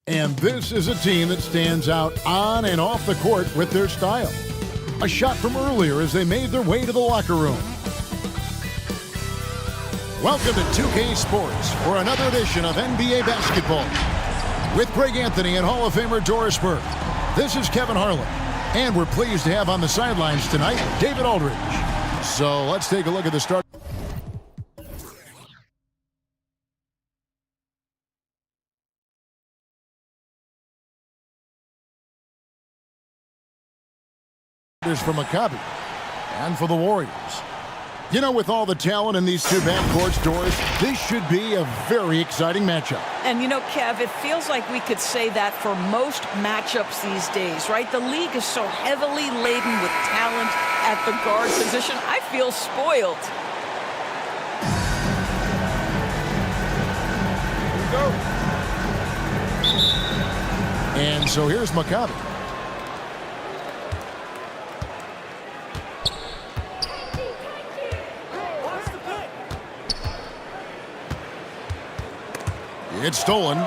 And this is a team that stands out on and off the court with their style. A shot from earlier as they made their way to the locker room. Welcome to 2K Sports for another edition of NBA basketball. With Greg Anthony and Hall of Famer Doris Burke. This is Kevin Harlan. And we're pleased to have on the sidelines tonight, David Aldridge. So let's take a look at the start. For Maccabi and for the Warriors. You know, with all the talent in these two backcourts, Doris, this should be a very exciting matchup. And you know, Kev, it feels like we could say that for most matchups these days, right? The league is so heavily laden with talent at the guard position. I feel spoiled. Here we go. And so here's Maccabi. It's stolen.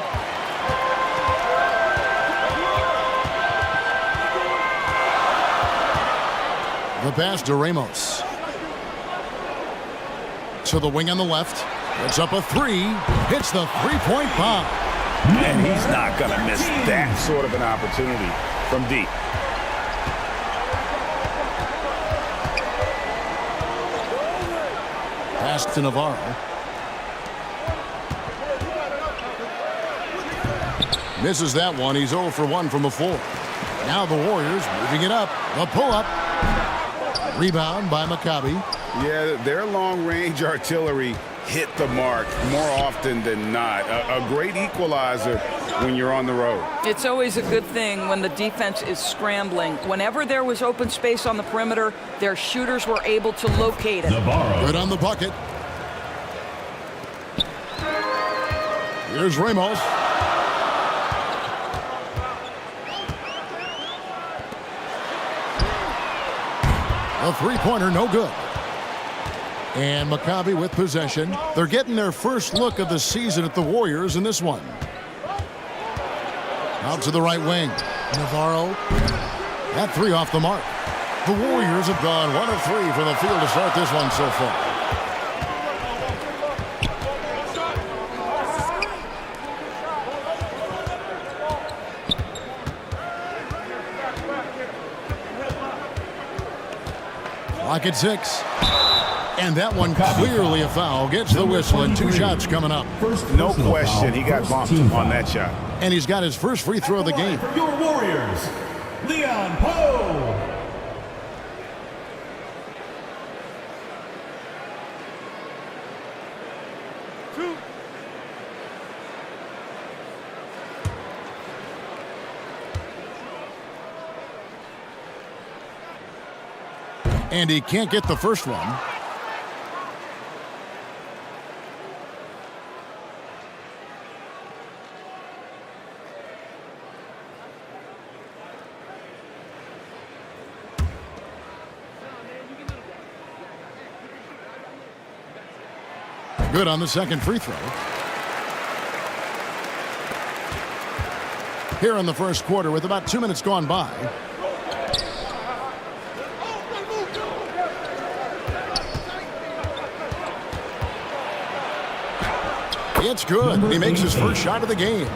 The pass to Ramos. To the wing on the left. It's up a three. Hits the three-point bomb. And he's not going to miss that sort of an opportunity from deep. Pass to Navarro. Misses that one. He's 0 for 1 from the floor. Now the Warriors moving it up. The pull-up. Rebound by Maccabi. Yeah, their long-range artillery hit the mark more often than not. A great equalizer when you're on the road. It's always a good thing when the defense is scrambling. Whenever there was open space on the perimeter, their shooters were able to locate it. Good on the bucket. Here's Ramos. A three-pointer, no good. And Maccabi with possession. They're getting their first look of the season at the Warriors in this one. Out to the right wing. Navarro. That three off the mark. The Warriors have gone 1 of 3 from the field to start this one so far. Clock at 6. And that one clearly a foul. Gets the whistle and 2 shots coming up. No question, he got bumped on that shot. And he's got his first free throw of the game. For your Warriors, Leon Poe. And he can't get the first one. Good on the second free throw. Here in the first quarter with about 2 minutes gone by. It's good. He makes his first shot of the game.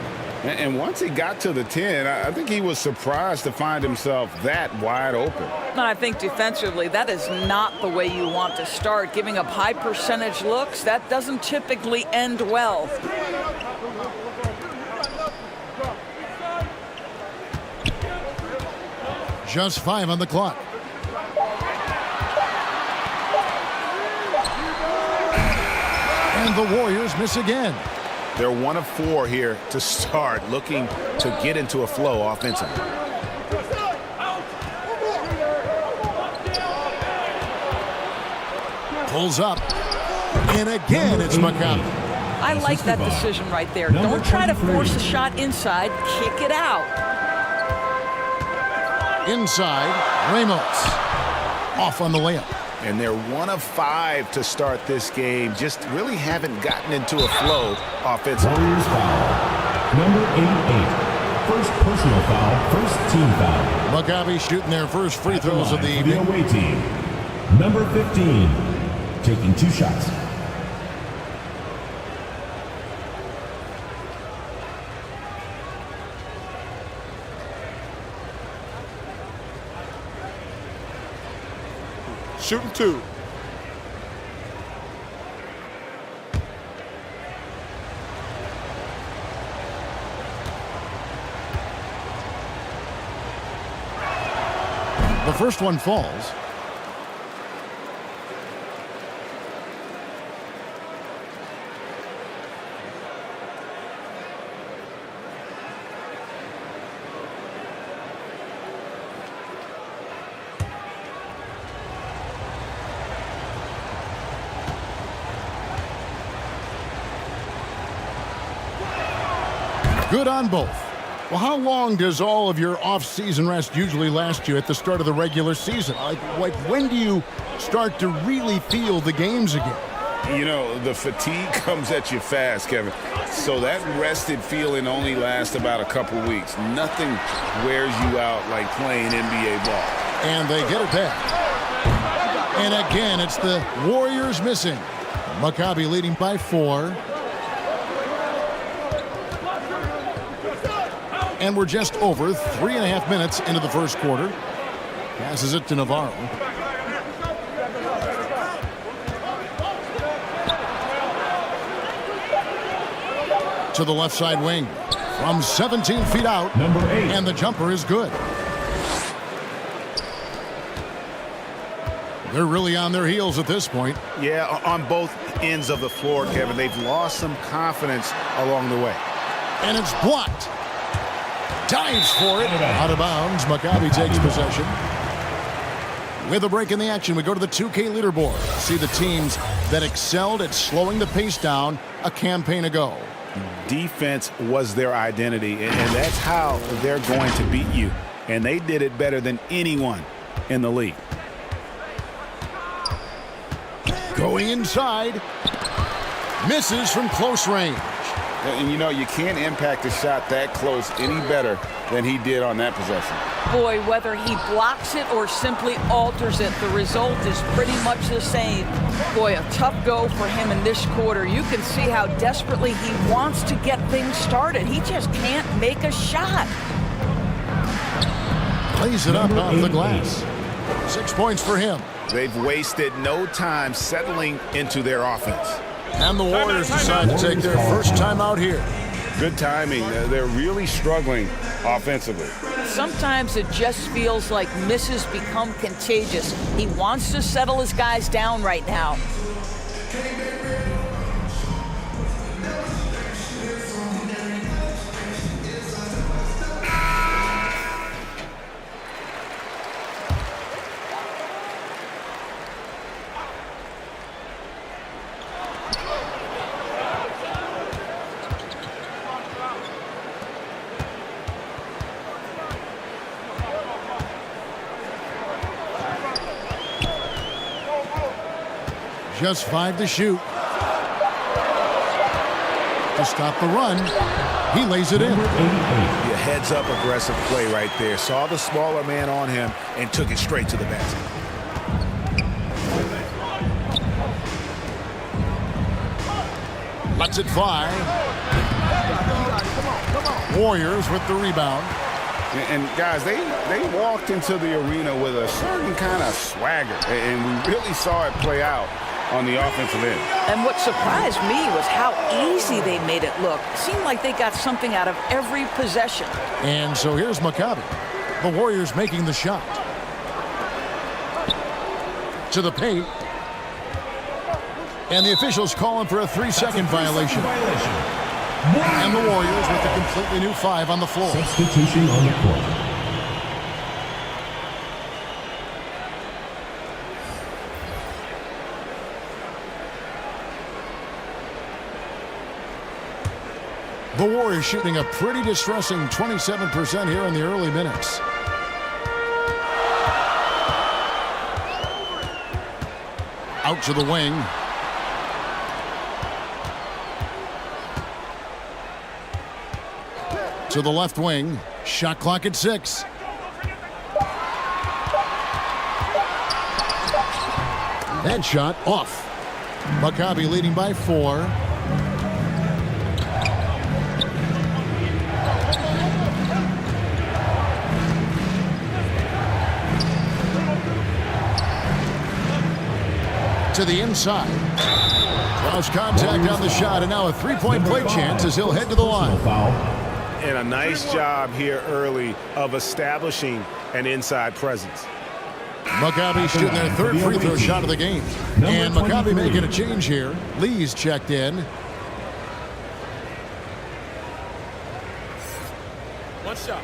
And once he got to the 10, I think he was surprised to find himself that wide open. I think defensively, that is not the way you want to start. Giving up high percentage looks, that doesn't typically end well. Just 5 on the clock. And the Warriors miss again. They're 1 of 4 here to start, looking to get into a flow offensively. Pulls up. And again, it's Maccabi. I like that decision right there. Don't try to force a shot inside. Kick it out. Inside, Ramos. Off on the layup. And they're 1 of 5 to start this game. Just really haven't gotten into a flow offensively. Warriors foul. Number 88. first personal foul, first team foul. Maccabi shooting their first free throws of the The evening. away team. Number 15, taking 2 shots. Shooting 2. The first one falls. Good on both. Well, how long does all of your off-season rest usually last you at the start of the regular season? Like when do you start to really feel the games again? You know, the fatigue comes at you fast, Kevin. So that rested feeling only lasts about a couple weeks. Nothing wears you out like playing NBA ball. And they get it back. And again, it's the Warriors missing. Maccabi leading by 4. And we're just over 3.5 minutes into the first quarter. Passes it to Navarro. To the left side wing. From 17 feet out. Number 8. And the jumper is good. They're really on their heels at this point. Yeah, on both ends of the floor, Kevin. They've lost some confidence along the way. And it's blocked. Dives for it. Out of bounds. Maccabi takes possession. With a break in the action, we go to the 2K leaderboard. See the teams that excelled at slowing the pace down a campaign ago. Defense was their identity, and that's how they're going to beat you. And they did it better than anyone in the league. Going inside. Misses from close range. And you know, you can't impact a shot that close any better than he did on that possession. Boy, whether he blocks it or simply alters it, the result is pretty much the same. Boy, a tough go for him in this quarter. You can see how desperately he wants to get things started. He just can't make a shot. Plays it up off the glass. 6 points for him. They've wasted no time settling into their offense. And the Warriors decide to take their first time out here. Good timing. They're really struggling offensively. Sometimes it just feels like misses become contagious. He wants to settle his guys down right now. Just 5 to shoot. To stop the run, he lays it in. Yeah, heads up aggressive play right there. Saw the smaller man on him and took it straight to the basket. Lets it fly. Warriors with the rebound. And guys, they walked into the arena with a certain kind of swagger, and we really saw it play out on the offensive end. And what surprised me was how easy they made it look. It seemed like they got something out of every possession. And so here's Maccabi. The Warriors making the shot. To the paint. And the officials calling for a 3-second violation. And the Warriors with a completely new 5 on the floor. Substitution on the court. The Warriors shooting a pretty distressing 27% here in the early minutes. Out to the wing. To the left wing. Shot clock at 6. That shot off. Maccabi leading by 4. To the inside. Cross contact on the shot, and now a three-point play chance as he'll head to the line. And a nice job here early of establishing an inside presence. Maccabi shooting their third free throw shot of the game. And Maccabi making a change here. Lee's checked in. One shot.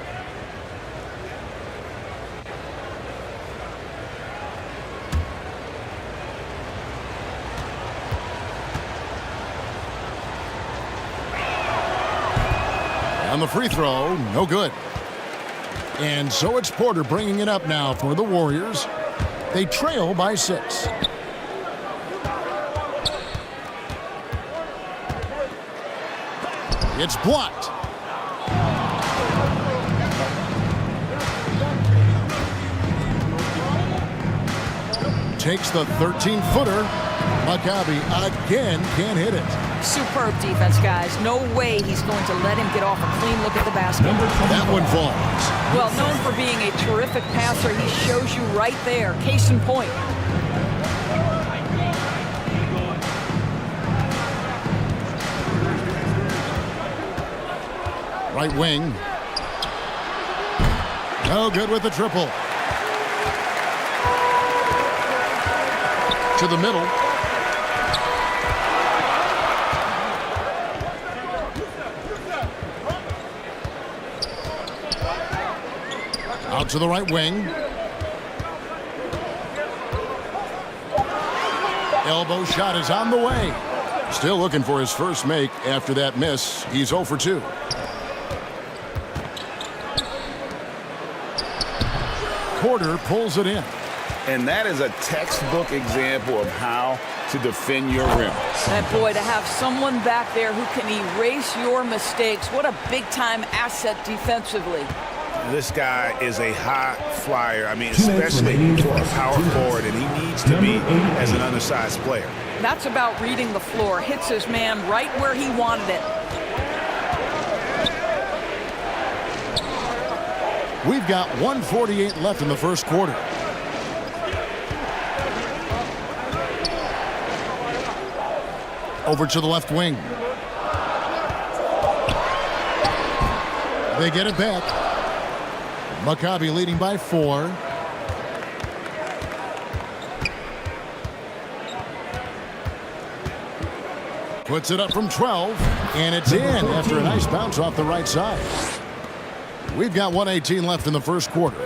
On the free throw, no good. And so it's Porter bringing it up now for the Warriors. They trail by 6. It's blocked. Takes the 13-footer. Maccabi again can't hit it. Superb defense, guys. No way he's going to let him get off a clean look at the basket. That one falls. Well, known for being a terrific passer, he shows you right there. Case in point. Right wing. No good with the triple. To the middle. Out to the right wing. Elbow shot is on the way. Still looking for his first make after that miss. He's 0 for 2. Porter pulls it in. And that is a textbook example of how to defend your rim. And boy, to have someone back there who can erase your mistakes, what a big-time asset defensively. This guy is a high flyer. I mean, especially for a power forward, and he needs to be as an undersized player. That's about reading the floor. Hits his man right where he wanted it. We've got 1:48 left in the first quarter. Over to the left wing. They get it back. Maccabi leading by 4. Puts it up from 12, and it's in after a nice bounce off the right side. We've got 1:18 left in the first quarter.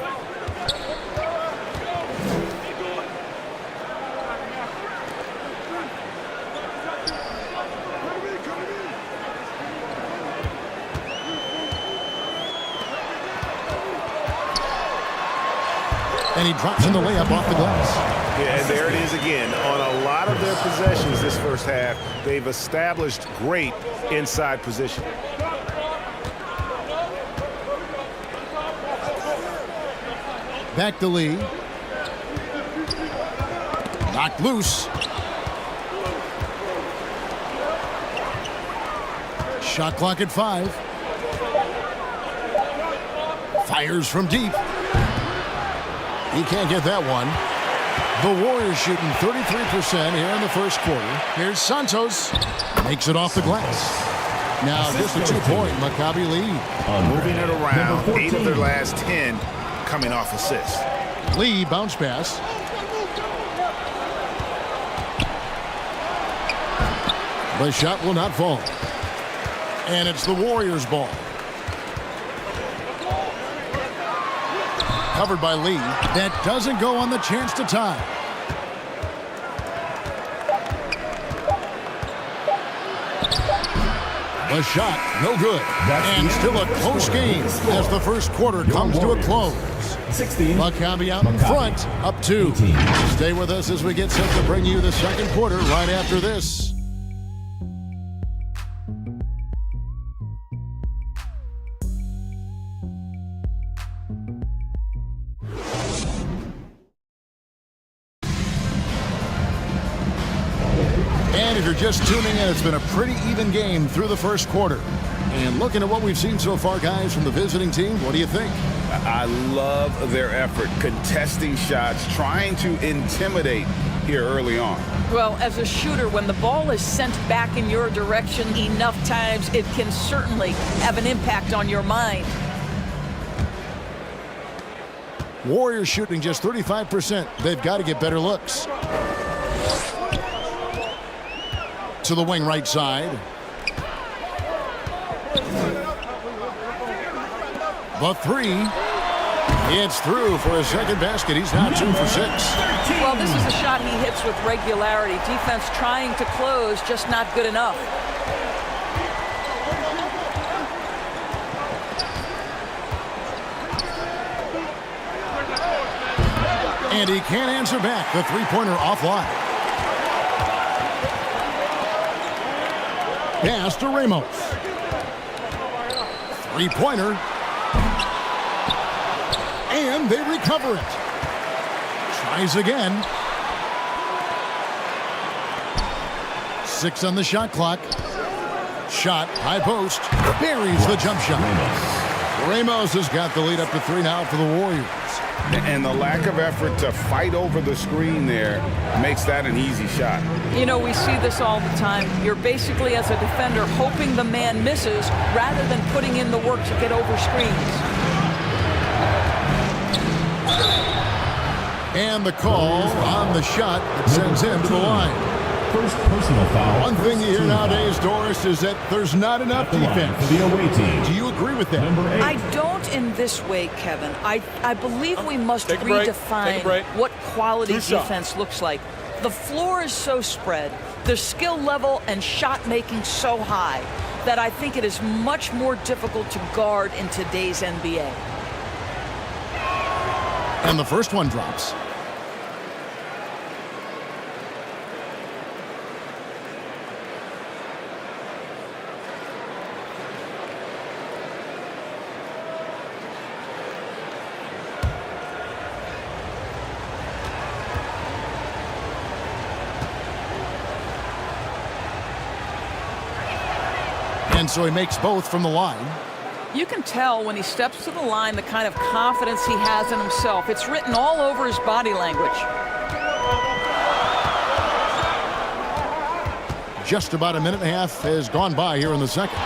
And he drops in the layup off the glass. Yeah, and there it is again. On a lot of their possessions this first half, they've established great inside position. Back to Lee. Knocked loose. Shot clock at 5. Fires from deep. He can't get that one. The Warriors shooting 33% here in the first quarter. Here's Santos. Makes it off the glass. Now just a 2-point Maccabi lead. Moving it around. 8 of their last 10 coming off assists. Lee bounce pass. The shot will not fall. And it's the Warriors' ball. Covered by Lee. That doesn't go on the chance to tie. The shot, no good. And still a close game as the first quarter comes to a close. Maccabi out in front, up 2. Stay with us as we get set to bring you the second quarter right after this. you're just tuning in, it's been a pretty even game through the first quarter. And looking at what we've seen so far, guys, from the visiting team, what do you think? I love their effort, contesting shots, trying to intimidate here early on. Well, as a shooter, when the ball is sent back in your direction enough times, it can certainly have an impact on your mind. Warriors shooting just 35%. They've got to get better looks. To the wing right side. The three. It's through for a second basket. He's now 2 for 6. Well, this is a shot he hits with regularity. Defense trying to close, just not good enough. And he can't answer back. The three-pointer offline. Pass to Ramos. Three-pointer. And they recover it. Tries again. 6 on the shot clock. Shot, high post. Buries the jump shot. Ramos has got the lead up to 3 now for the Warriors. And the lack of effort to fight over the screen there makes that an easy shot. You know, we see this all the time. You're basically, as a defender, hoping the man misses rather than putting in the work to get over screens. And the call on the shot that sends him to the line. First personal foul. One thing you hear nowadays, Doris, is that there's not enough defense. The away team. Do you agree with that? Number 8. I don't in this way, Kevin. I believe we must redefine what quality defense looks like. The floor is so spread, the skill level and shot making so high that I think it is much more difficult to guard in today's NBA. And the first one drops. And so he makes both from the line. You can tell when he steps to the line the kind of confidence he has in himself. It's written all over his body language. Just about a minute and a half has gone by here in the second.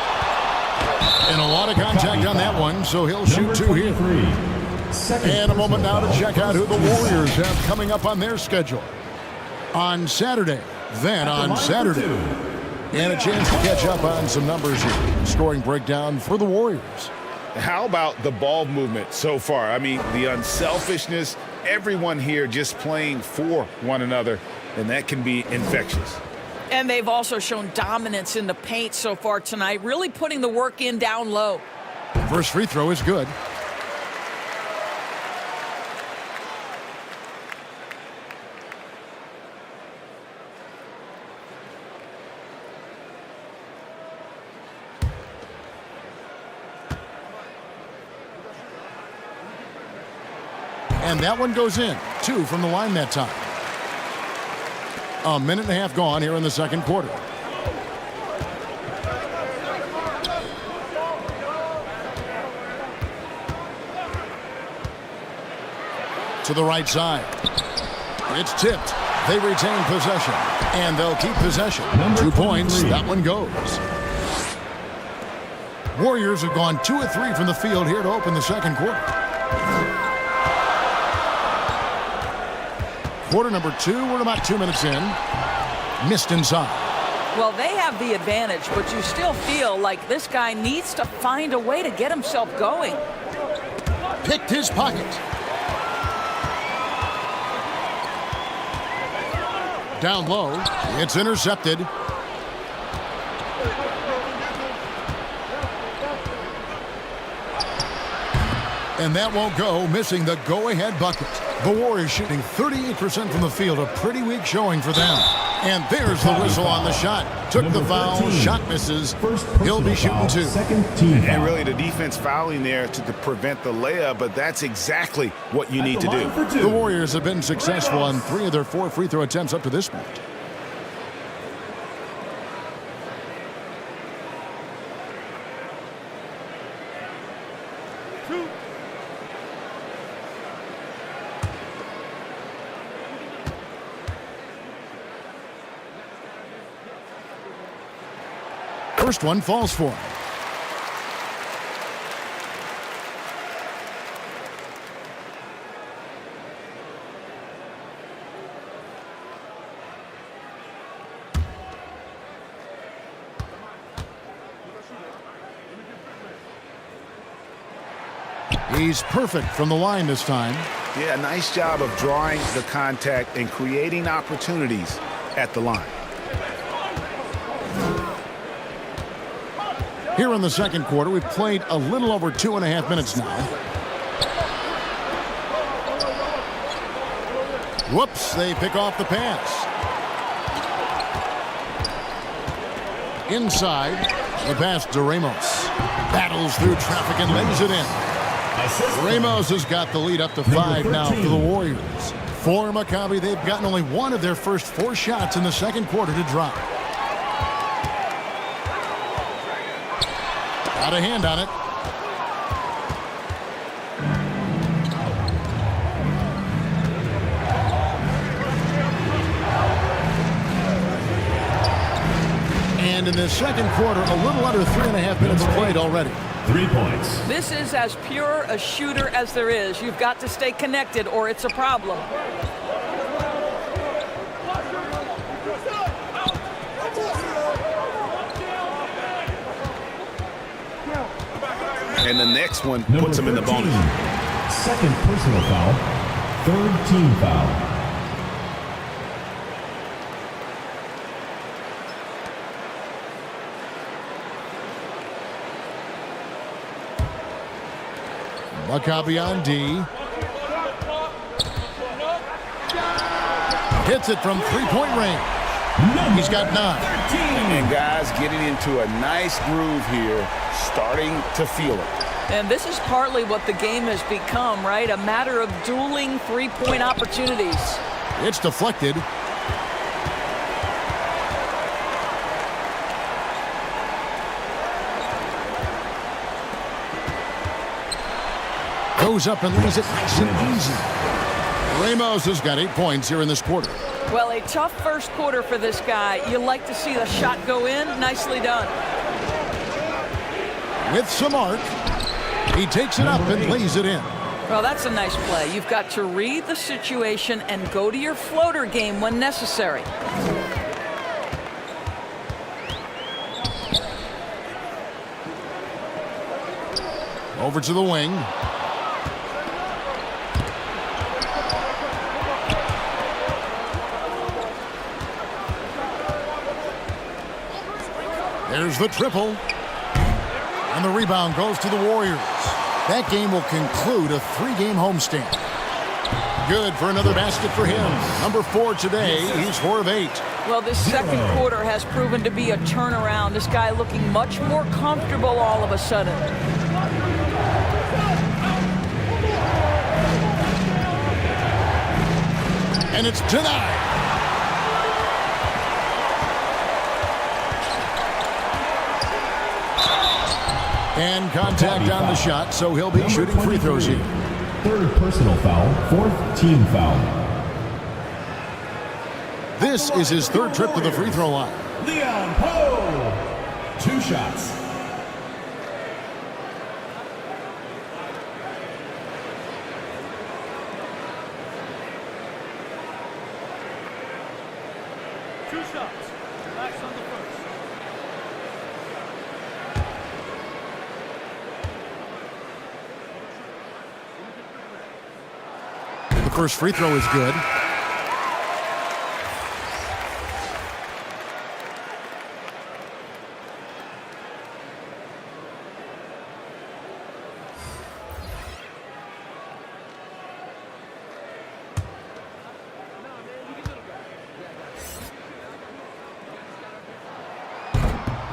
And a lot of contact on that one, so he'll shoot 2 here. And a moment now to check out who the Warriors have coming up on their schedule. On Saturday, then on Saturday. And a chance to catch up on some numbers here. Scoring breakdown for the Warriors. How about the ball movement so far? I mean, the unselfishness, everyone here just playing for one another, and that can be infectious. And they've also shown dominance in the paint so far tonight, really putting the work in down low. First free throw is good. And that one goes in. 2 from the line that time. A minute and a half gone here in the second quarter. To the right side. It's tipped. They retain possession. And they'll keep possession. 2 points. That one goes. Warriors have gone 2 of 3 from the field here to open the second quarter. Quarter number 2, we're about 2 minutes in. Missed inside. Well, they have the advantage, but you still feel like this guy needs to find a way to get himself going. Picked his pocket. Down low. It's intercepted. And that won't go, missing the go-ahead bucket. The Warriors shooting 38% from the field, a pretty weak showing for them. And there's the whistle on the shot. Took the foul, shot misses. He'll be shooting 2. And really the defense fouling there to prevent the layup, but that's exactly what you need to do. The Warriors have been successful on 3 of their 4 free throw attempts up to this point. First one falls for him. He's perfect from the line this time. Yeah, nice job of drawing the contact and creating opportunities at the line. Here in the second quarter, we've played a little over 2.5 minutes now. Whoops, they pick off the pass. Inside, the pass to Ramos. Battles through traffic and lays it in. Ramos has got the lead up to 5 now for the Warriors. For Maccabi, they've gotten only one of their first 4 shots in the second quarter to drop. Got a hand on it. And in the second quarter, a little under 3.5 minutes played already. 3 points. This is as pure a shooter as there is. You've got to stay connected or it's a problem. And the next one puts him in the bonus. Second personal foul. Third team foul. Maccabi on D. Hits it from 3-point range. He's got 9. And guys getting into a nice groove here, starting to feel it. And this is partly what the game has become, right? A matter of dueling 3-point opportunities. It's deflected. Goes up and lays it nice and easy. Ramos has got 8 points here in this quarter. Well, a tough first quarter for this guy. You like to see the shot go in. Nicely done. With some arc, he takes it up and lays it in. Well, that's a nice play. You've got to read the situation and go to your floater game when necessary. Over to the wing. There's the triple. And the rebound goes to the Warriors. That game will conclude a 3-game homestand. Good for another basket for him. Number 4 today. He's 4 of 8. Well, this second quarter has proven to be a turnaround. This guy looking much more comfortable all of a sudden. And it's denied. And contact on the shot, so he'll be shooting free throws here. Third personal foul, fourth team foul. This is his 3rd trip to the free throw line. Leon Poe. 2 shots. Relax on the first. The first free throw is good.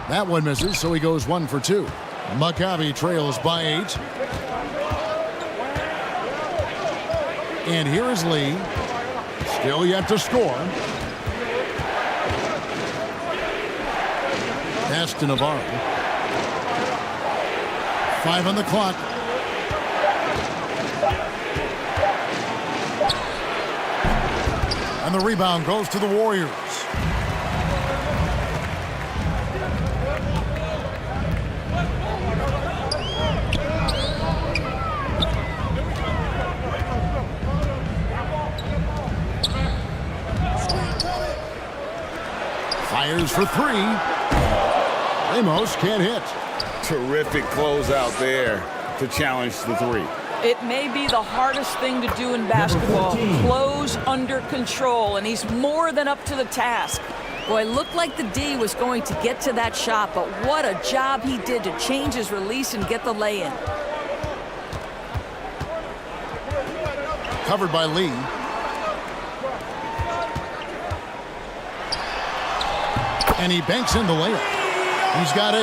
That one misses, so he goes 1 for 2. Maccabi trails by 8. And here is Lee. Still yet to score. Pass to Navarro. 5 on the clock. And the rebound goes to the Warriors. Fires for three. Ramos can't hit. Terrific closeout there to challenge the three. It may be the hardest thing to do in basketball. Close under control, and he's more than up to the task. Boy, it looked like the D was going to get to that shot, but what a job he did to change his release and get the lay-in. Covered by Lee. And he banks in the layup. He's got 8.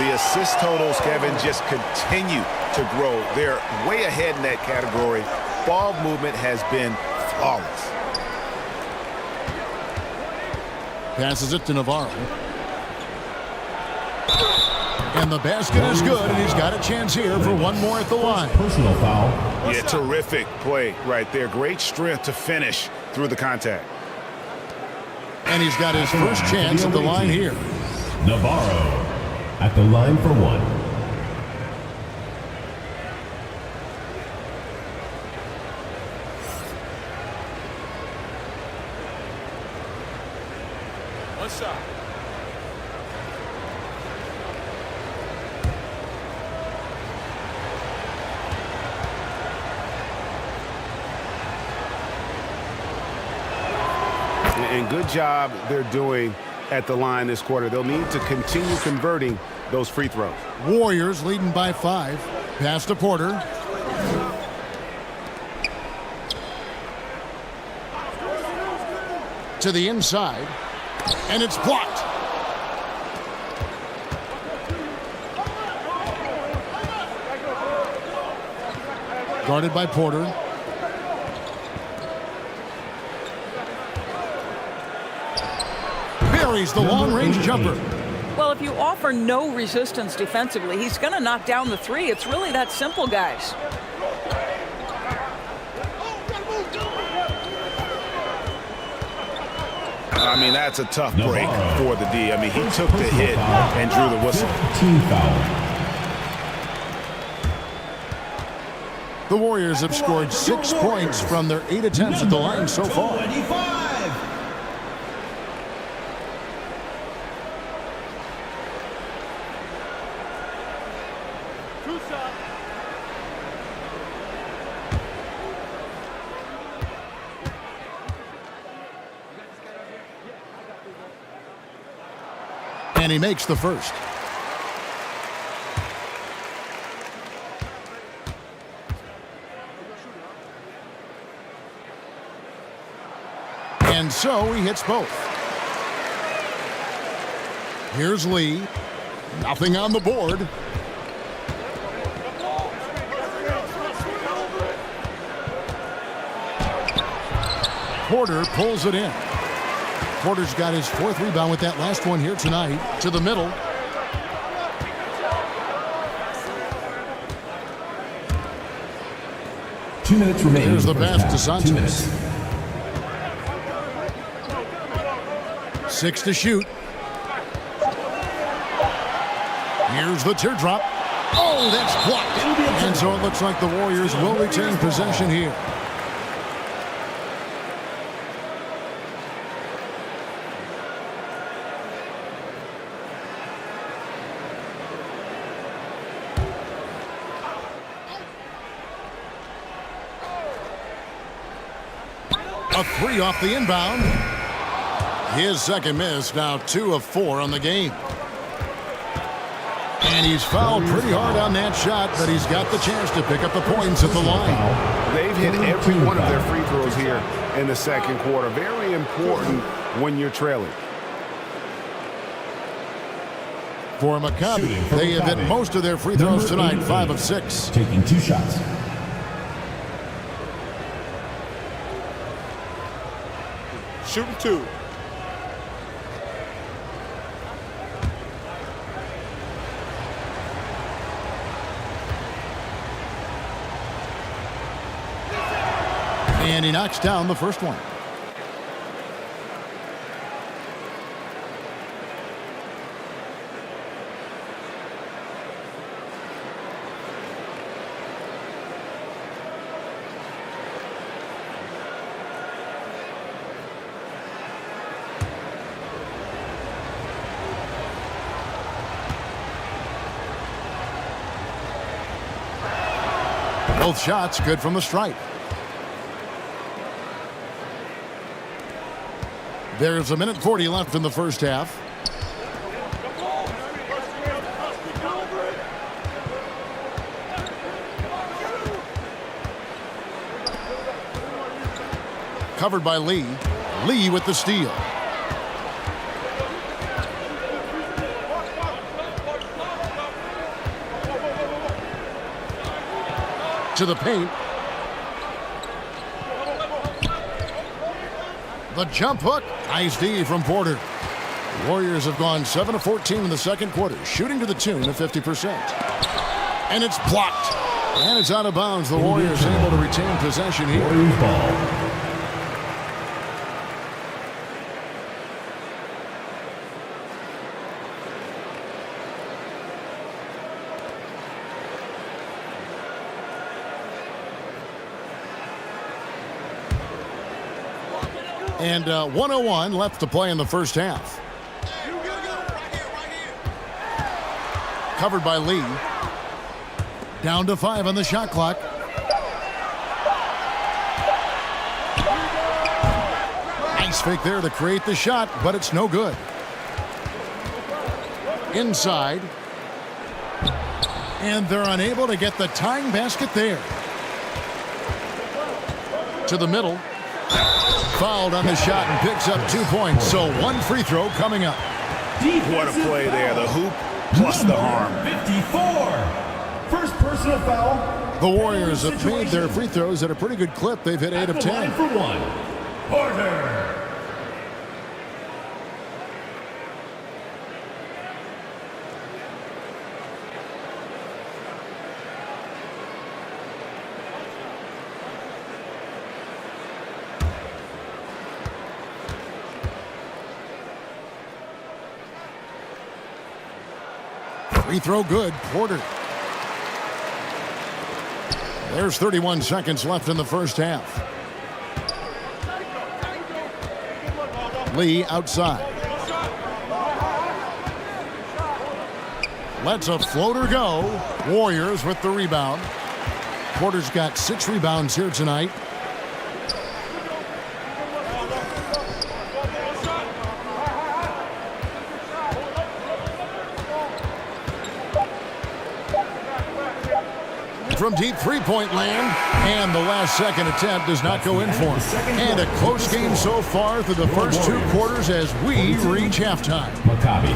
The assist totals, Kevin, just continue to grow. They're way ahead in that category. Ball movement has been flawless. Passes it to Navarro. And the basket is good, and he's got a chance here for one more at the line. Personal foul. Yeah, terrific play right there. Great strength to finish through the contact. And he's got his first chance at the line here. Navarro at the line for one. What's up? And good job they're doing at the line this quarter. They'll need to continue converting those free throws. Warriors leading by 5. Pass to Porter. To the inside. And it's blocked. Guarded by Porter. Buries the long-range jumper. Well, if you offer no resistance defensively, he's going to knock down the three. It's really that simple, guys. I mean, that's a tough break for the D. I mean, he took the hit and drew the whistle. Team foul. The Warriors have scored 6 points from their 8 attempts at the line so far. And he makes the first. And so he hits both. Here's Lee. Nothing on the board. Porter pulls it in. Porter's got his 4th rebound with that last one here tonight. To the middle. Two minutes remaining. Here's the pass to Santos. 2 minutes. 6 to shoot. Here's the teardrop. Oh, that's blocked. And so it looks like the Warriors will retain possession here. A 3 off the inbound. His second miss, now 2 of 4 on the game. And he's fouled pretty hard on that shot, but he's got the chance to pick up the points at the line. They've hit every one of their free throws here in the second quarter. Very important when you're trailing. For Maccabi, they have hit most of their free throws tonight, 5 of 6. Taking 2 shots. Shooting 2. And he knocks down the first one. Both shots good from the stripe. There's 1:40 left in the first half. Covered by Lee. Lee with the steal. To the paint. The jump hook. Nice D from Porter. Warriors have gone 7 of 14 in the second quarter, shooting to the tune of 50%. And it's blocked. And it's out of bounds. The Warriors able to retain possession here. Warriors ball. And 1:01 left to play in the first half. Covered by Lee. Down to 5 on the shot clock. Nice fake there to create the shot, but it's no good. Inside. And they're unable to get the tying basket there. To the middle. Fouled on the shot and picks up 2 points. So 1 free throw coming up. What a play there. The hoop plus the harm. 54. First personal foul. The Warriors have made their free throws at a pretty good clip. They've hit 8 of 10. For one. Porter. Free throw good. Porter. There's 31 seconds left in the first half. Lee outside. Lets a floater go. Warriors with the rebound. Porter's got 6 rebounds here tonight. From deep three-point land, and the last second attempt does not go in for him. And a close game so far through the first 2 quarters as we reach halftime.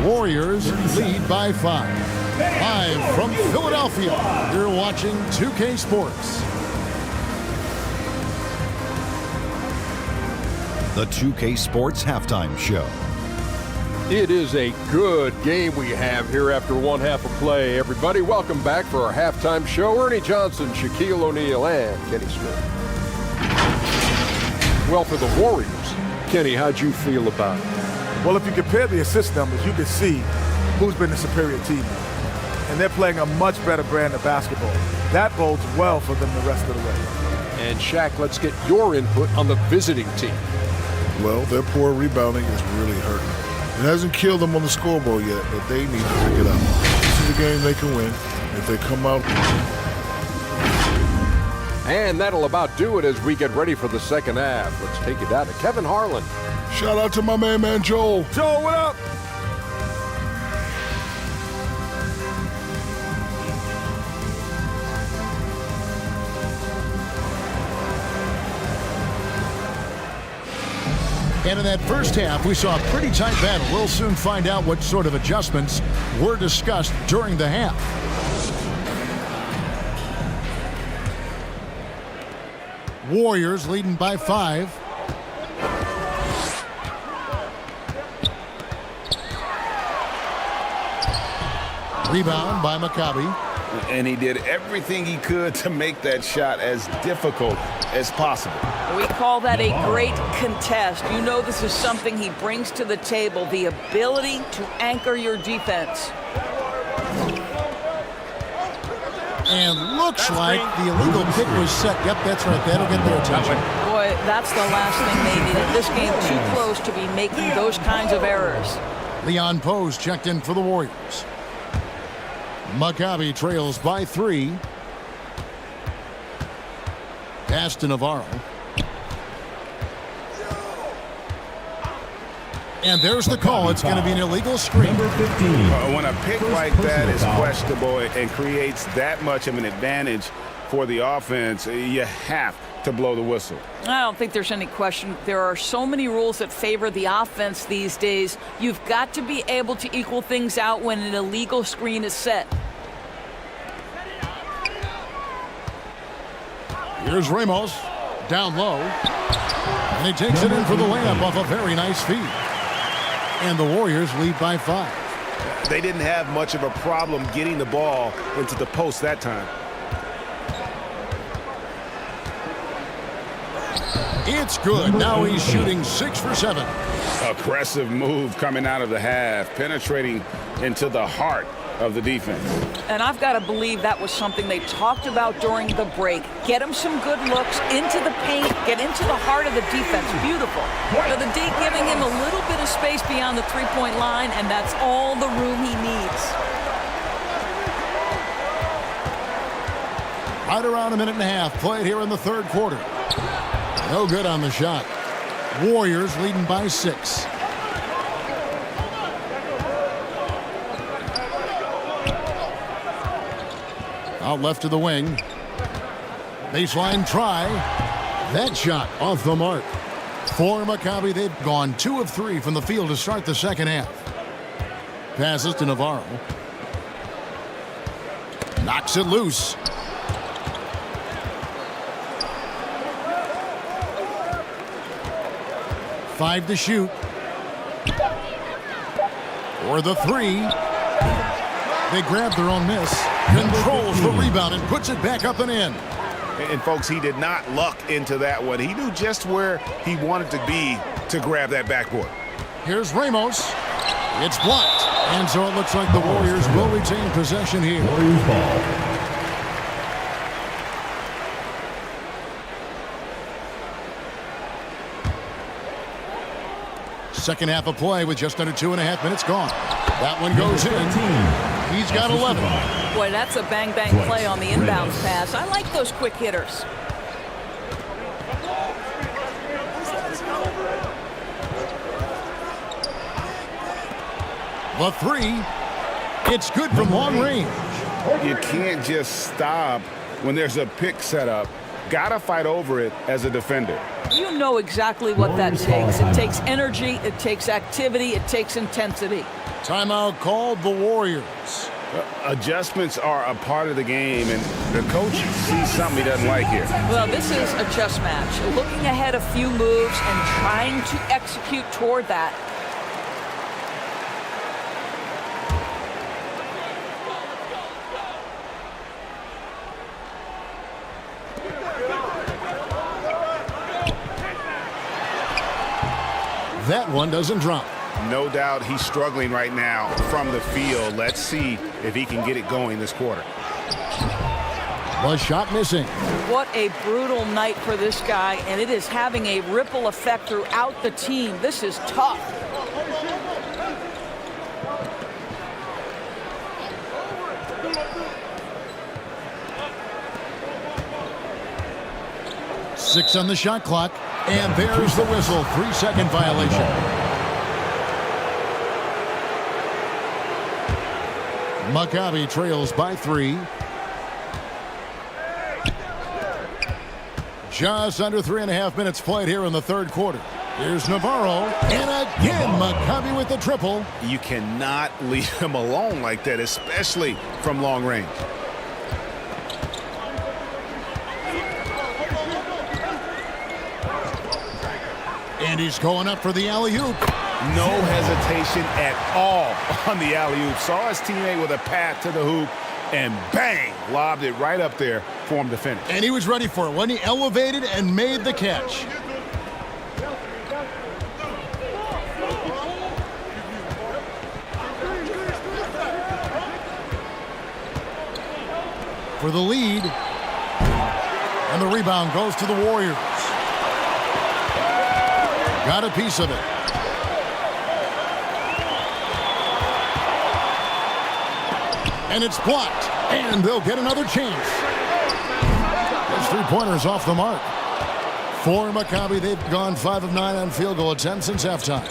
Warriors lead by 5. Live from Philadelphia, you're watching 2K Sports. The 2K Sports Halftime Show. It is a good game we have here after 1 half of play. Everybody, welcome back for our halftime show. Ernie Johnson, Shaquille O'Neal, and Kenny Smith. Well, for the Warriors, Kenny, how'd you feel about it? Well, if you compare the assist numbers, you can see who's been the superior team. And they're playing a much better brand of basketball. That bodes well for them the rest of the way. And Shaq, let's get your input on the visiting team. Well, their poor rebounding is really hurting. It hasn't killed them on the scoreboard yet, but they need to pick it up. This is a game they can win if they come out. And that'll about do it as we get ready for the second half. Let's take it down to Kevin Harlan. Shout out to my man Joel. Joel, what up? And in that first half, we saw a pretty tight battle. We'll soon find out what sort of adjustments were discussed during the half. Warriors leading by 5. Rebound by Maccabi. And he did everything he could to make that shot as difficult as possible. We call that a great contest. You know this is something he brings to the table, the ability to anchor your defense. And looks like the illegal kick was set. Yep, that's right. That'll get their attention. Boy, that's the last thing they needed. This game too close to be making those kinds of errors. Leon Pose checked in for the Warriors. Maccabi trails by 3. Pass to Navarro. And there's the call. It's going to be an illegal screen. Number 15. When a pick like that is questionable and creates that much of an advantage for the offense, you have to blow the whistle. I don't think there's any question. There are so many rules that favor the offense these days. You've got to be able to equal things out when an illegal screen is set. Here's Ramos. Down low. And he takes it in for the layup off a very nice feed. And the Warriors lead by 5. They didn't have much of a problem getting the ball into the post that time. It's good. Now he's shooting 6 for 7. Aggressive move coming out of the half, penetrating into the heart of the defense. And I've got to believe that was something they talked about during the break. Get him some good looks into the paint, get into the heart of the defense. Beautiful. So the D giving him a little bit of space beyond the three-point line, and that's all the room he needs. Right around a minute and a half played here in the third quarter. No good on the shot. Warriors leading by 6. Out left to the wing. Baseline try. That shot off the mark. For Maccabi, they've gone 2 of 3 from the field to start the second half. Passes to Navarro. Knocks it loose. Five to shoot. For the 3. They grab their own miss. Controls the rebound and puts it back up and in. And folks, he did not luck into that one. He knew just where he wanted to be to grab that backboard. Here's Ramos. It's blocked. And so it looks like the Warriors will retain possession here. Warriors ball. Second half of play with just under 2.5 minutes gone. That one goes in. He's got 11. Boy, that's a bang-bang play on the inbounds pass. I like those quick hitters. The 3. It's good from long range. You can't just stop when there's a pick set up. Gotta fight over it as a defender. You know exactly what that takes. It takes energy, it takes activity, it takes intensity. Timeout called the Warriors. Adjustments are a part of the game, and the coach sees something he doesn't like here. Well, this is a chess match. Looking ahead a few moves and trying to execute toward that. That one doesn't drop. No doubt he's struggling right now from the field. Let's see if he can get it going this quarter. The shot missing. What a brutal night for this guy, and it is having a ripple effect throughout the team. This is tough. Six on the shot clock, and there's the whistle. 3-second violation. Maccabi trails by 3. Just under 3.5 minutes played here in the third quarter. Here's Navarro, and again Maccabi with the triple. You cannot leave him alone like that, especially from long range. And he's going up for the alley-oop. No hesitation at all on the alley-oop. Saw his teammate with a path to the hoop, and bang, lobbed it right up there for him to finish. And he was ready for it when he elevated and made the catch. For the lead. And the rebound goes to the Warriors. Got a piece of it. And it's blocked. And they'll get another chance. As three-pointers off the mark. For Maccabi, they've gone 5 of 9 on field goal attempts since halftime.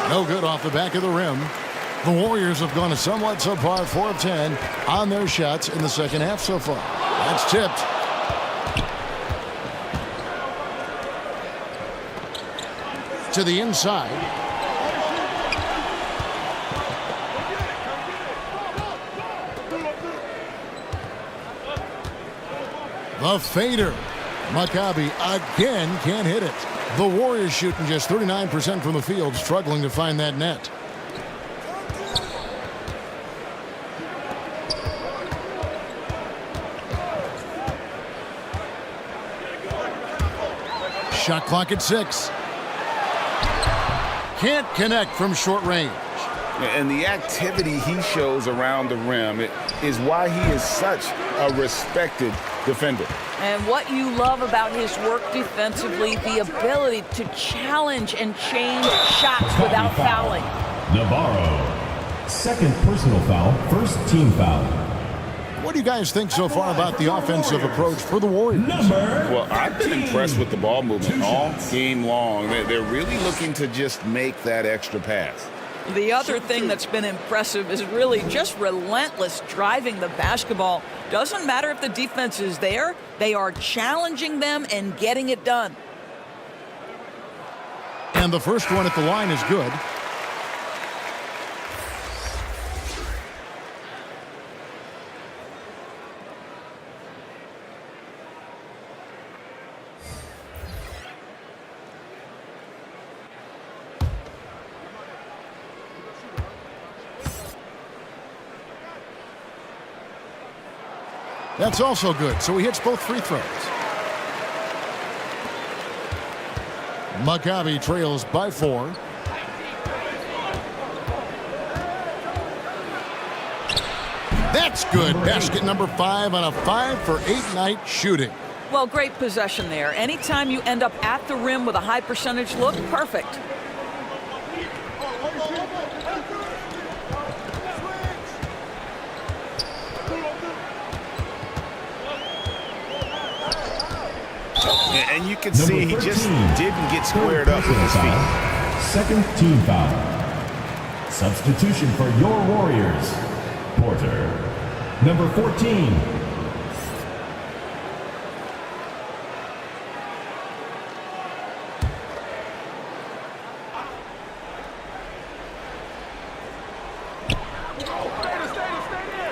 No good off the back of the rim. The Warriors have gone a somewhat subpar 4 of 10 on their shots in the second half so far. That's tipped. To the inside. The fader. Maccabi again can't hit it. The Warriors shooting just 39% from the field, struggling to find that net. Shot clock at 6. Can't connect from short range. And the activity he shows around the rim is why he is such a respected defender. And what you love about his work defensively, the ability to challenge and change shots without fouling. Navarro. Second personal foul, first team foul. What do you guys think so far about the offensive approach for the Warriors? Well, I've been impressed with the ball movement all game long. They're really looking to just make that extra pass. The other thing that's been impressive is really just relentless driving the basketball. Doesn't matter if the defense is there, they are challenging them and getting it done. And the first one at the line is good. That's also good, so he hits both free throws. Maccabi trails by 4. That's good. Basket number 5 on a 5 for 8 night shooting. Well, great possession there. Anytime you end up at the rim with a high percentage look, perfect. And you can see he just didn't get squared up with his feet. Second team foul. Substitution for your Warriors. Porter. Number 14.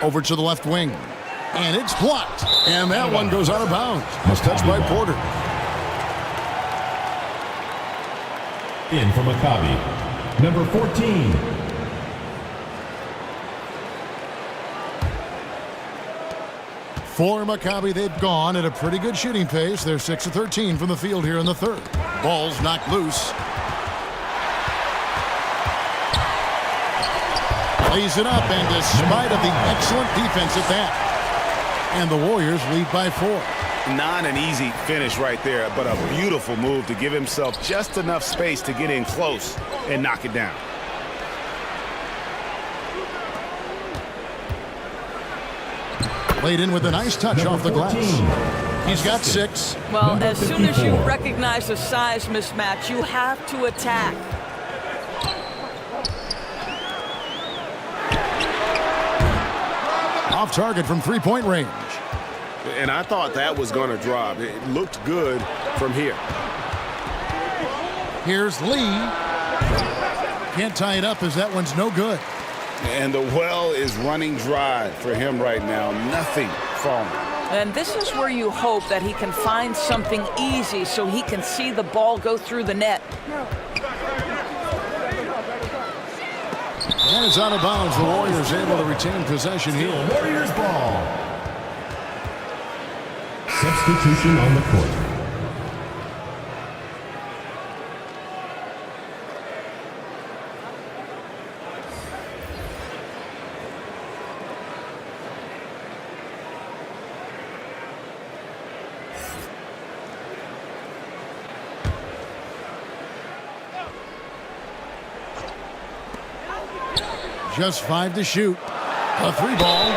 Over to the left wing. And it's blocked. And that one goes out of bounds. It's touched by Porter. In for Maccabi. Number 14. For Maccabi, they've gone at a pretty good shooting pace. They're 6 of 13 from the field here in the third. Ball's knocked loose. Lays it up, and despite of the excellent defense at that, and the Warriors lead by 4. Not an easy finish right there, but a beautiful move to give himself just enough space to get in close and knock it down. Played in with a nice touch Number off the 14. glass. He's got 6. Well, Number as soon as you 54. recognize the size mismatch, you have to attack. Off target from three-point range. And I thought that was going to drop. It looked good from here. Here's Lee. Can't tie it up as that one's no good. And the well is running dry for him right now. Nothing falling. And this is where you hope that he can find something easy so he can see the ball go through the net. And it's out of bounds. The Warriors able to retain possession here. Warriors ball. Substitution on the court. Just 5 to shoot. A 3-ball.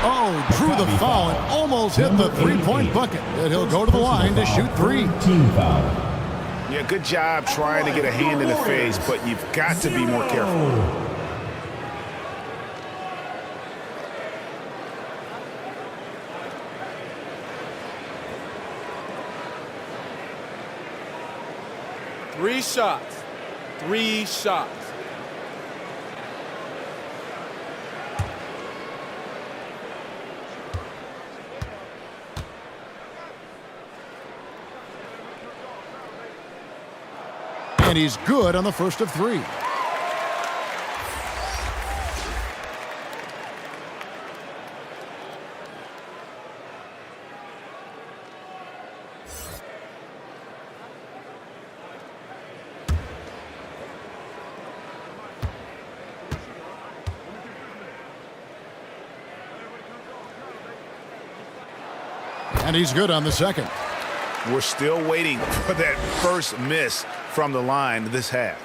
Oh, drew the foul and almost hit the 3-point bucket. And he'll go to the line to shoot 3. Team foul. Yeah, good job trying to get a hand in the face, but you've got to be more careful. Three shots. 3 shots. And he's good on the first of 3. And he's good on the second. We're still waiting for that first miss from the line this half.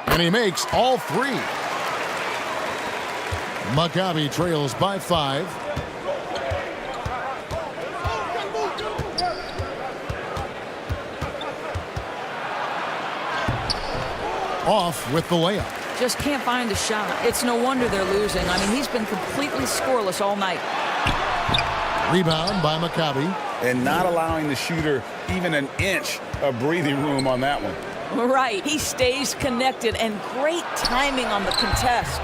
And he makes all 3. Maccabi trails by 5. Off with the layup. Just can't find a shot. It's no wonder they're losing. I mean, he's been completely scoreless all night. Rebound by Maccabi. And not allowing the shooter even an inch of breathing room on that one. Right. He stays connected, and great timing on the contest.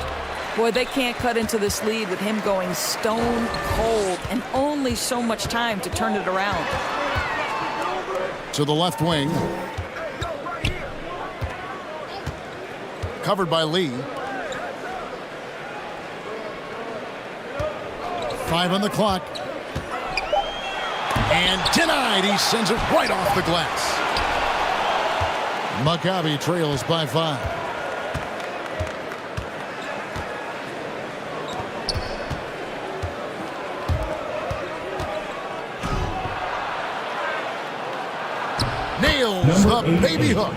Boy, they can't cut into this lead with him going stone cold and only so much time to turn it around. To the left wing. Covered by Lee. 5 on the clock. And denied. He sends it right off the glass. Maccabi trails by 5. Nails the baby hook.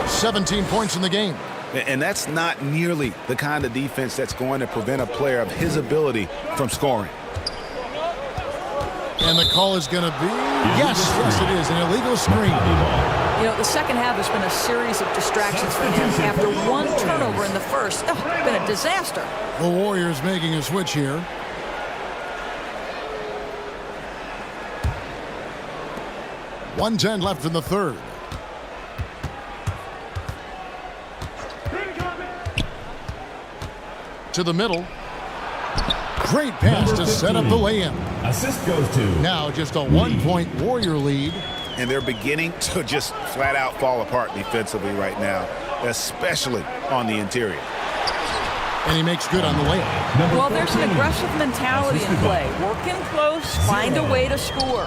17 points in the game. And that's not nearly the kind of defense that's going to prevent a player of his ability from scoring. And the call is going to be, yes, it is, an illegal screen. You know, the second half has been a series of distractions for him. After 1 turnover in the first, been a disaster. The Warriors making a switch here. .110 left in the third. To the middle. Great pass to set up the lay-in. Assist goes to. Now just a 1-point Warrior lead. And they're beginning to just flat out fall apart defensively right now, especially on the interior. And he makes good on the layup. Well, there's an aggressive mentality in play. Working close, find a way to score.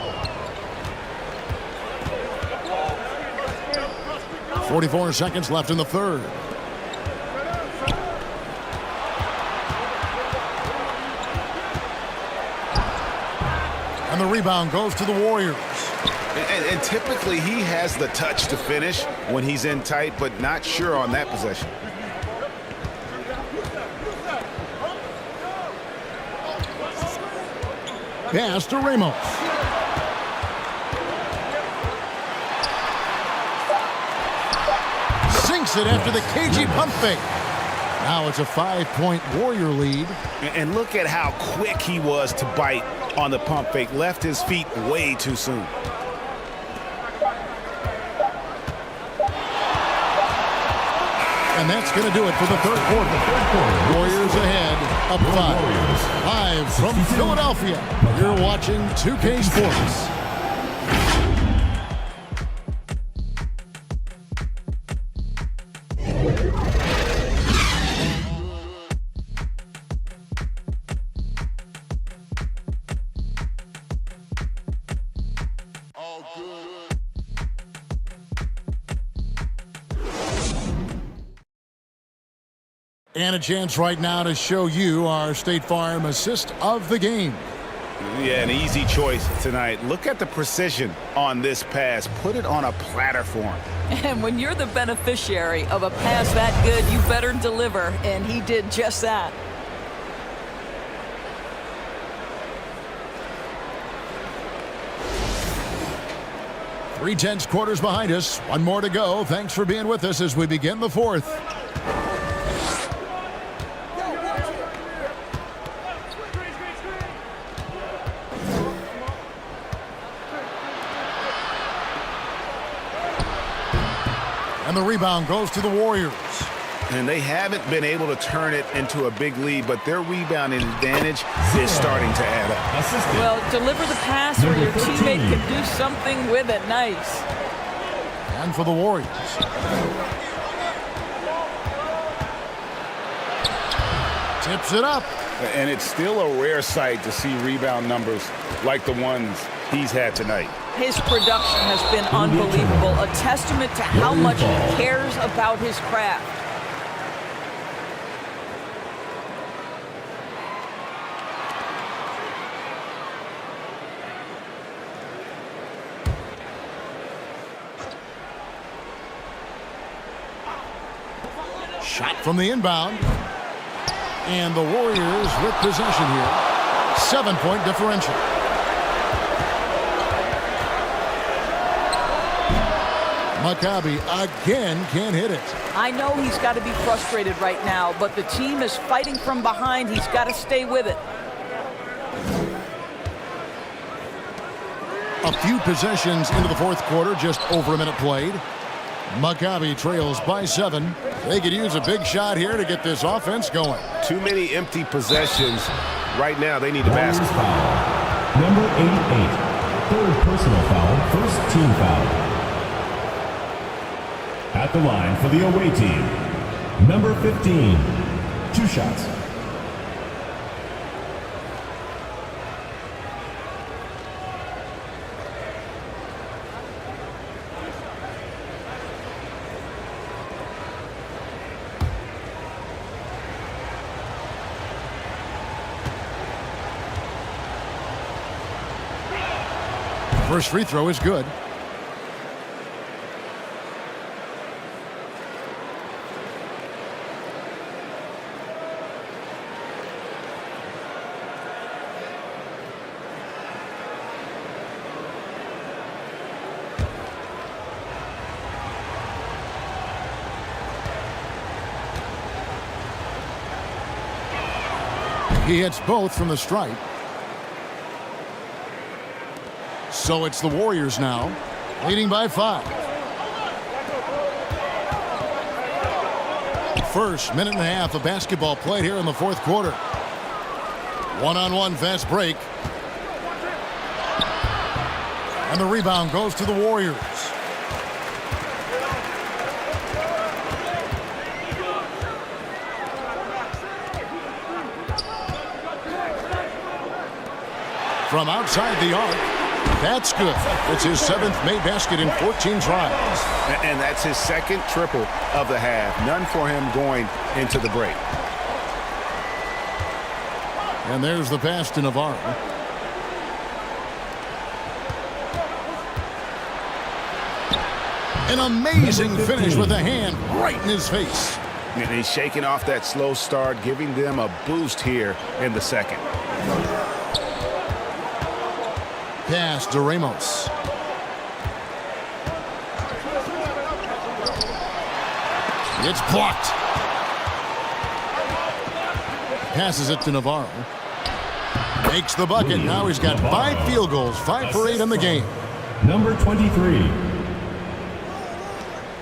44 seconds left in the third. And the rebound goes to the Warriors. And typically he has the touch to finish when he's in tight, but not sure on that possession. Pass to Ramos. Sinks it after the cagey pump fake. Now it's a 5-point Warrior lead. And look at how quick he was to bite on the pump fake. Left his feet way too soon. And that's going to do it for the third quarter. Warriors ahead, up 5. Live from Philadelphia, you're watching 2K Sports. And a chance right now to show you our State Farm assist of the game. Yeah, an easy choice tonight. Look at the precision on this pass. Put it on a platter for him. And when you're the beneficiary of a pass that good, you better deliver, and he did just that. Three tenths quarters behind us. One more to go. Thanks for being with us as we begin the fourth. And the rebound goes to the Warriors. And they haven't been able to turn it into a big lead, but their rebounding advantage is starting to add up. Well, deliver the pass where your teammate can do something with it. Nice. And for the Warriors. Tips it up. And it's still a rare sight to see rebound numbers like the ones he's had tonight. His production has been unbelievable, a testament to how much he cares about his craft. Shot from the inbound. And the Warriors with possession here. 7-point differential. Maccabi again can't hit it. I know he's got to be frustrated right now, but the team is fighting from behind. He's got to stay with it. A few possessions into the fourth quarter, just over a minute played. Maccabi trails by 7. They could use a big shot here to get this offense going. Too many empty possessions. Right now, they need a basket. Foul. Number 88. Third personal foul. First team foul. At the line for the away team, number 15. 2 shots. First free throw is good. He hits both from the stripe. So it's the Warriors now, leading by 5. First minute and a half of basketball played here in the fourth quarter. One-on-one fast break. And the rebound goes to the Warriors. From outside the arc, that's good. It's his 7th made basket in 14 tries. And that's his second triple of the half. None for him going into the break. And there's the pass to Navarro. An amazing finish with a hand right in his face. And he's shaking off that slow start, giving them a boost here in the second. Pass to Ramos. It's blocked. Passes it to Navarro. Makes the bucket. Now he's got 5 field goals, 5 for 8 in the game. Number 23.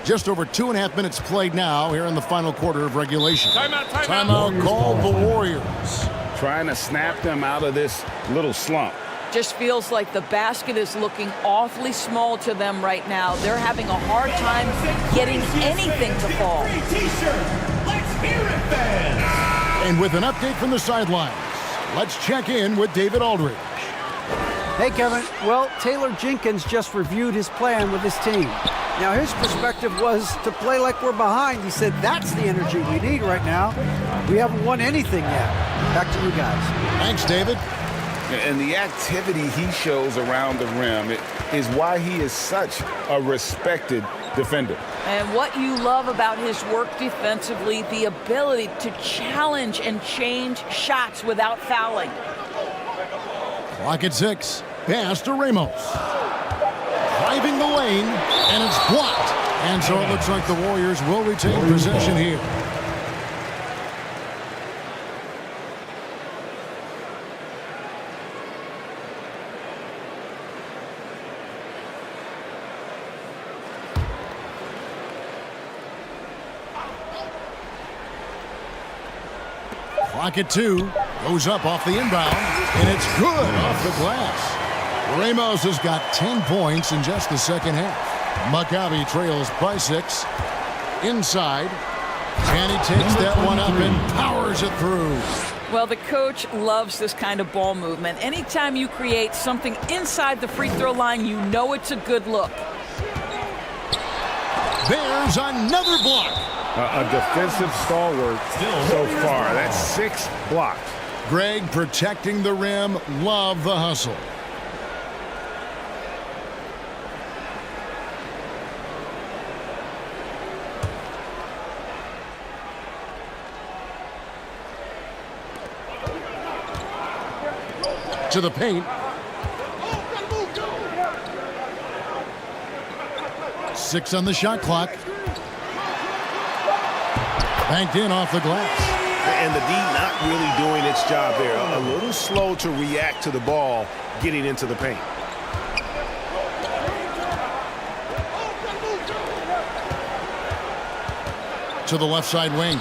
Just over 2.5 minutes played now here in the final quarter of regulation. Timeout Called the Warriors. Trying to snap them out of this little slump. Just feels like the basket is looking awfully small to them right now. They're having a hard time getting anything to fall. Let's hear it, fans. And with an update from the sidelines, let's check in with David Aldridge. Hey, Kevin. Well, Taylor Jenkins just reviewed his plan with his team. Now, his perspective was to play like we're behind. He said that's the energy we need right now. We haven't won anything yet. Back to you guys. Thanks, David. And the activity he shows around the rim is why he is such a respected defender. And what you love about his work defensively, the ability to challenge and change shots without fouling. Clock at 6. Pass to Ramos. Driving the lane, and it's blocked. And so it looks like the Warriors will retain possession here. Clock at 2. Goes up off the inbound, and it's good off the glass. Ramos has got 10 points in just the second half. Maccabi trails by 6. Inside. And he takes that one up and powers it through. Well, the coach loves this kind of ball movement. Anytime you create something inside the free throw line, you know it's a good look. There's another block. A defensive stalwart so far. That's 6 blocks. Greg protecting the rim. Love the hustle. To the paint. 6 on the shot clock. Banked in off the glass. And the D not really doing its job there. A little slow to react to the ball getting into the paint. To the left side wing.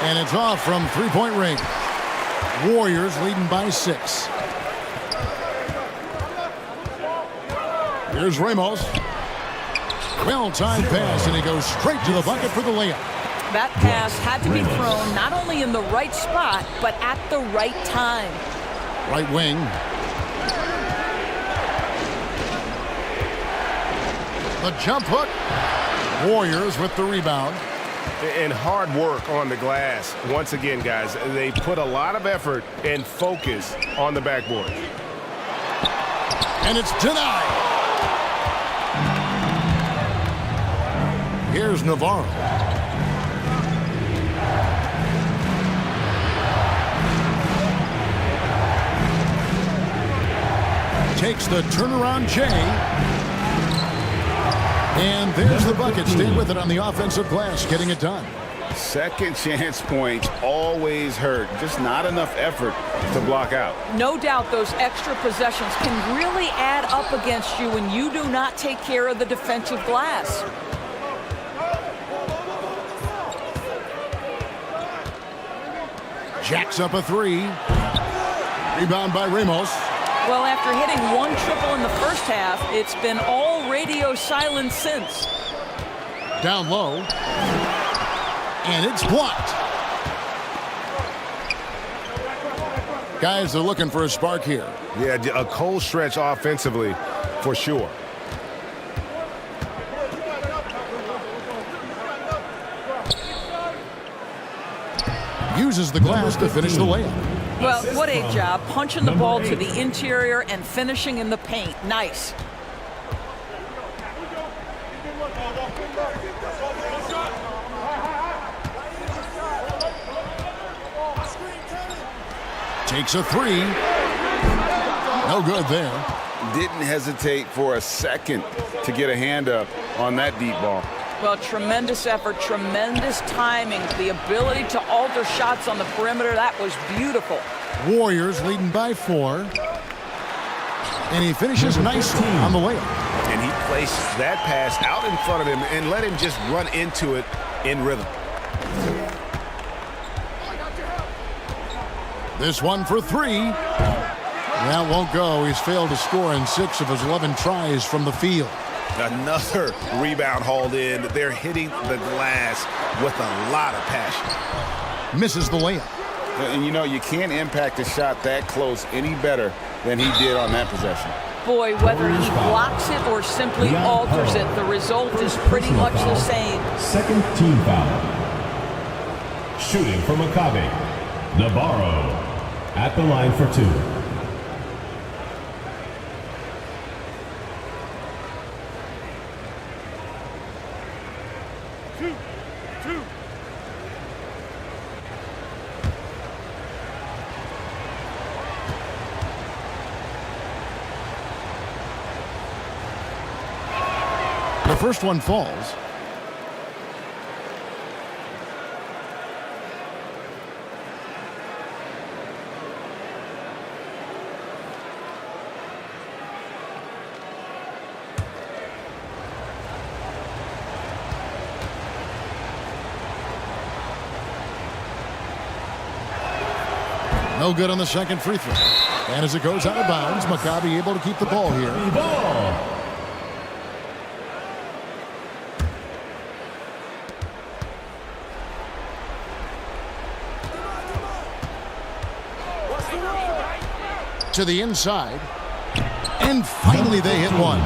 And it's off from three-point range. Warriors leading by 6. Here's Ramos. Well-timed pass, and he goes straight to the bucket for the layup. That pass had to be thrown not only in the right spot, but at the right time. Right wing. The jump hook. Warriors with the rebound. And hard work on the glass. Once again, guys, they put a lot of effort and focus on the backboard. And it's denied. Here's Navarro. Takes the turnaround J. And there's the bucket. Stay with it on the offensive glass, getting it done. Second chance points always hurt. Just not enough effort to block out. No doubt those extra possessions can really add up against you when you do not take care of the defensive glass. Jacks up a 3. Rebound by Ramos. Well, after hitting 1 triple in the first half, it's been all radio silence since. Down low. And it's blocked. Guys are looking for a spark here. Yeah, a cold stretch offensively for sure. Uses the glass to finish the layup. Well, what a job. Punching the ball to the interior and finishing in the paint. Nice. Takes a 3. No good there. Didn't hesitate for a second to get a hand up on that deep ball. Well, tremendous effort, tremendous timing, the ability to alter shots on the perimeter. That was beautiful. Warriors leading by 4. And he finishes nicely on the layup. And he placed that pass out in front of him and let him just run into it in rhythm. This one for 3. That won't go. He's failed to score in 6 of his 11 tries from the field. Another rebound hauled in. They're hitting the glass with a lot of passion. Misses the layup. And you know, you can't impact a shot that close any better than he did on that possession. Boy, whether he blocks it or simply alters it, the result is pretty much the same. Second team foul. Shooting for Maccabi, Navarro at the line for 2. The first one falls. No good on the second free throw. And as it goes out of bounds, Maccabi able to keep the ball here. To the inside. And finally they hit one.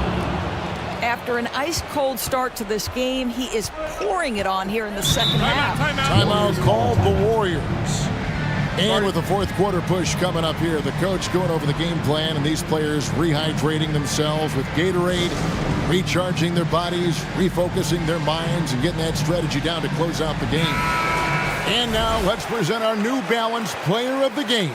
After an ice-cold start to this game, he is pouring it on here in the second half. Timeout called the Warriors. And with the fourth quarter push coming up here, the coach going over the game plan and these players rehydrating themselves with Gatorade, recharging their bodies, refocusing their minds, and getting that strategy down to close out the game. And now let's present our New Balance Player of the Game.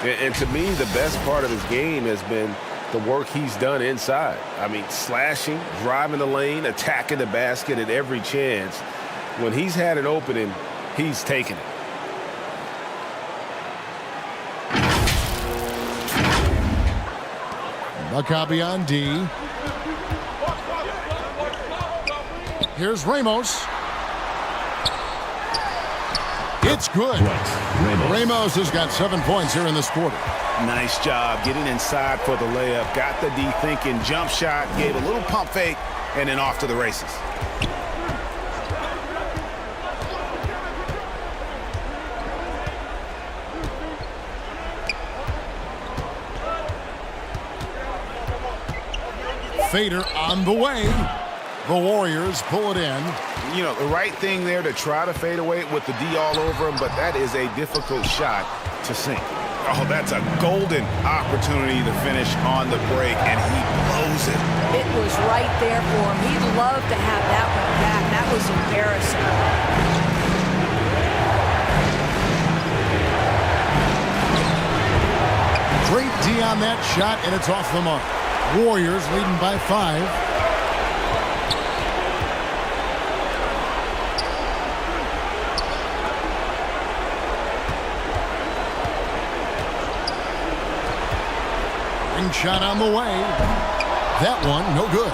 And to me, the best part of his game has been the work he's done inside. I mean, slashing, driving the lane, attacking the basket at every chance. When he's had an opening, he's taken it. Maccabi on D. Here's Ramos. It's good. Ramos has got 7 points here in this quarter. Nice job getting inside for the layup. Got the D thinking, jump shot, gave a little pump fake, and then off to the races. Fader on the way. The Warriors pull it in. You know, the right thing there to try to fade away with the D all over him, but that is a difficult shot to sink. Oh, that's a golden opportunity to finish on the break, and he blows it. It was right there for him. He'd love to have that one back. That was embarrassing. Great D on that shot, and it's off the mark. Warriors leading by 5. Ring shot on the way. That one, no good.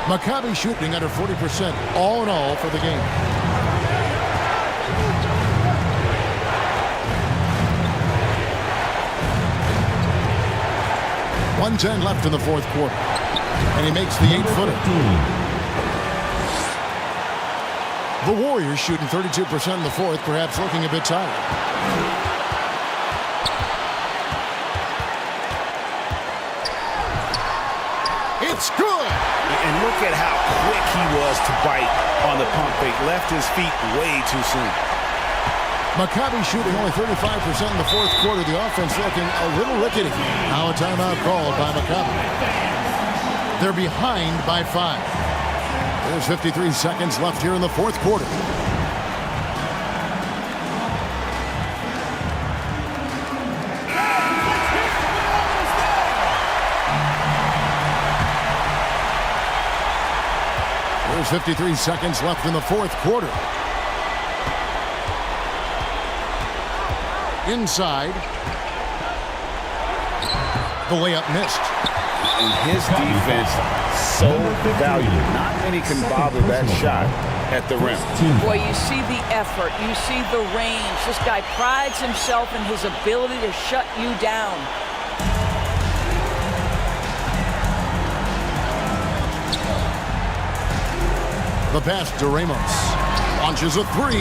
Maccabi shooting under 40% all in all for the game. .110 left in the fourth quarter. And he makes the 8-footer. The Warriors shooting 32% in the fourth, perhaps looking a bit tired. It's good! And look at how quick he was to bite on the pump fake. Left his feet way too soon. Maccabi shooting only 35% in the fourth quarter. The offense looking a little rickety. Now a timeout called by Maccabi. They're behind by 5. There's 53 seconds left here in the fourth quarter. There's 53 seconds left in the fourth quarter. Inside. The layup missed. And his defense so valuable. Not many can bother that shot at the rim. Boy, you see the effort. You see the range. This guy prides himself in his ability to shut you down. The pass to Ramos. Launches a 3.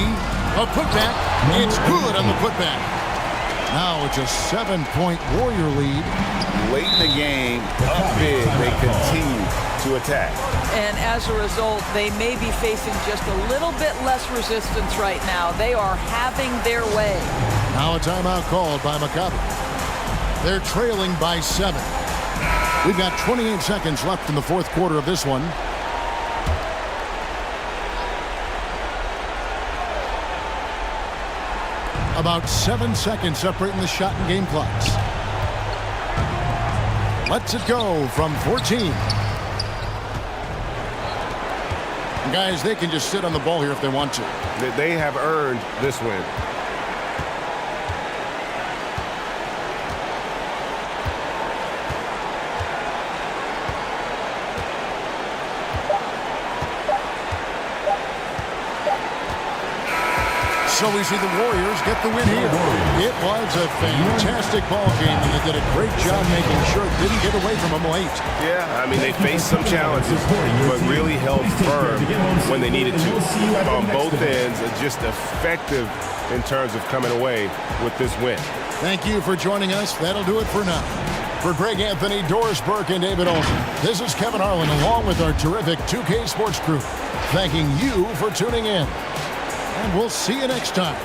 A putback. It's good on the putback. Now it's a 7-point Warrior lead. Late in the game, up big, they continue to attack. And as a result, they may be facing just a little bit less resistance right now. They are having their way. Now a timeout called by Maccabi. They're trailing by 7. We've got 28 seconds left in the fourth quarter of this one. About 7 seconds separating the shot and game clocks. Lets it go from 14. Guys, they can just sit on the ball here if they want to. They have earned this win. So we see the Warriors get the win here. It was a fantastic ball game, and they did a great job making sure it didn't get away from them late. Yeah, I mean, they faced some challenges, but really held firm when they needed to. On both ends, just effective in terms of coming away with this win. Thank you for joining us. That'll do it for now. For Greg Anthony, Doris Burke, and David Olson, this is Kevin Harlan along with our terrific 2K Sports crew, thanking you for tuning in. And we'll see you next time.